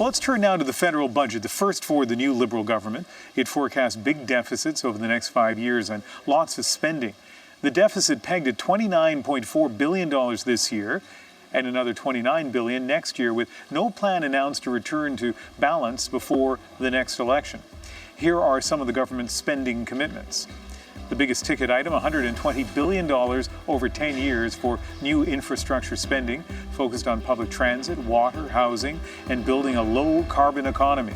Well, let's turn now to the federal budget, the first for the new Liberal government. It forecasts big deficits over the next 5 years and lots of spending. The deficit pegged at $29.4 billion this year and another $29 billion next year, with no plan announced to return to balance before the next election. Here are some of the government's spending commitments. The biggest ticket item, $120 billion over 10 years for new infrastructure spending, focused on public transit, water, housing, and building a low-carbon economy.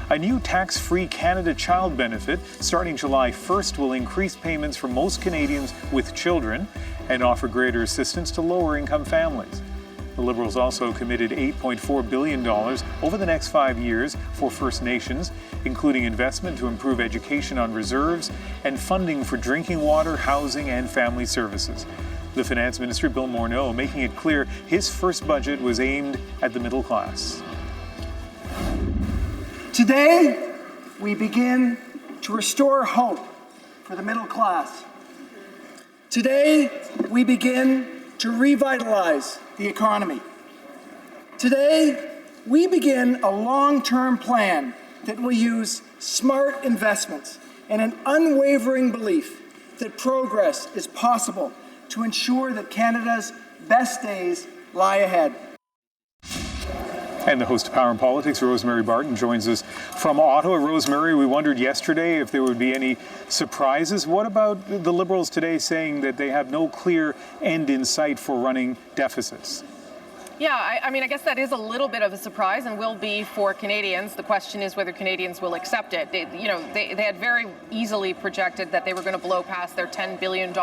A new tax-free Canada Child benefit starting July 1st will increase payments for most Canadians with children and offer greater assistance to lower-income families. The Liberals also committed $8.4 billion over the next 5 years for First Nations, including investment to improve education on reserves and funding for drinking water, housing, and family services. The Finance Minister, Bill Morneau, making it clear his first budget was aimed at the middle class. Today, we begin to restore hope for the middle class. Today, we begin to revitalize the economy. Today, we begin a long-term plan that will use smart investments and an unwavering belief that progress is possible to ensure that Canada's best days lie ahead. And the host of Power and Politics, Rosemary Barton, joins us from Ottawa. Rosemary, we wondered yesterday if there would be any surprises. What about the Liberals today saying that they have no clear end in sight for running deficits? Yeah, I mean, I guess that is a little bit of a surprise and will be for Canadians. The question is whether Canadians will accept it. They had very easily projected that they were going to blow past their $10 billion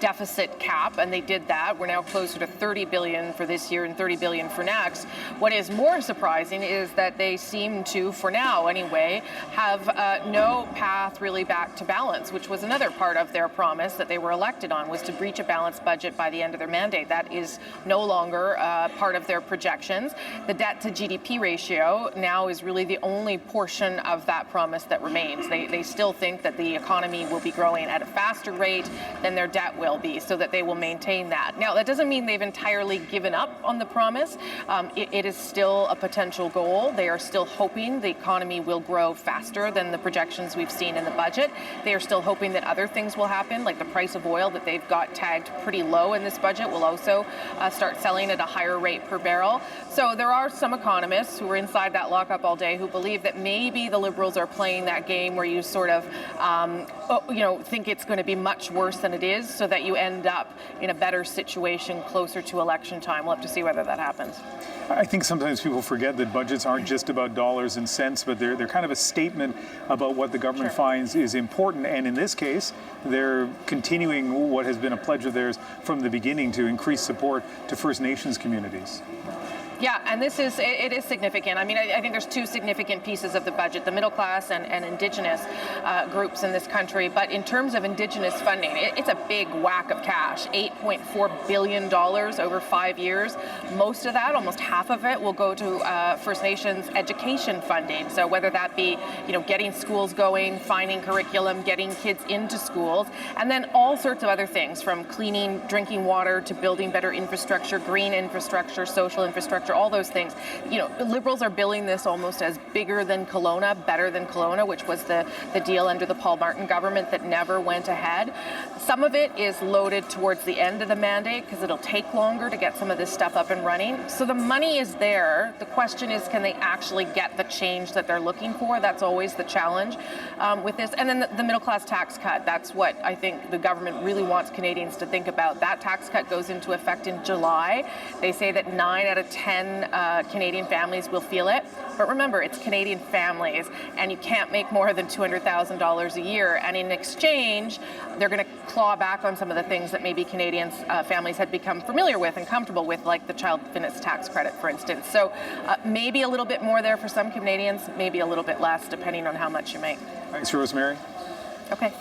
deficit cap, and they did that. We're now closer to $30 billion for this year and $30 billion for next. What is more surprising is that they seem to, for now anyway, have no path really back to balance, which was another part of their promise that they were elected on, was to reach a balanced budget by the end of their mandate. That is no longer part of their projections. The debt to GDP ratio now is really the only portion of that promise that remains. They still think that the economy will be growing at a faster rate than their debt will be, so that they will maintain that. Now, that doesn't mean they've entirely given up on the promise. It is still a potential goal. They are still hoping the economy will grow faster than the projections we've seen in the budget. They are still hoping that other things will happen, like the price of oil that they've got tagged pretty low in this budget will also start selling at a higher rate per barrel. So there are some economists who are inside that lockup all day who believe that maybe the Liberals are playing that game where you sort of, think it's going to be much worse than it is, so that you end up in a better situation closer to election time. We'll have to see whether that happens. I think sometimes people forget that budgets aren't just about dollars and cents, but they're kind of a statement about what the government finds is important. And in this case, they're continuing what has been a pledge of theirs from the beginning to increase support to First Nations communities. Yeah, and it is significant. I mean, I think there's two significant pieces of the budget, the middle class and Indigenous groups in this country. But in terms of Indigenous funding, it's a big whack of cash, $8.4 billion over 5 years. Most of that, almost half of it, will go to First Nations education funding. So whether that be, getting schools going, finding curriculum, getting kids into schools, and then all sorts of other things, from cleaning drinking water to building better infrastructure, green infrastructure, social infrastructure, all those things. Liberals are billing this almost as bigger than Kelowna, better than Kelowna, which was the deal under the Paul Martin government that never went ahead. Some of it is loaded towards the end of the mandate because it'll take longer to get some of this stuff up and running. So the money is there. The question is, can they actually get the change that they're looking for? That's always the challenge with this. And then the middle class tax cut. That's what I think the government really wants Canadians to think about. That tax cut goes into effect in July. They say that 9 out of 10 Canadian families will feel it. But remember, it's Canadian families, and you can't make more than $200,000 a year. And in exchange, they're going to claw back on some of the things that maybe Canadians, families had become familiar with and comfortable with, like the child fitness tax credit, for instance. So maybe a little bit more there for some Canadians, maybe a little bit less, depending on how much you make. Thanks, Rosemary. Okay.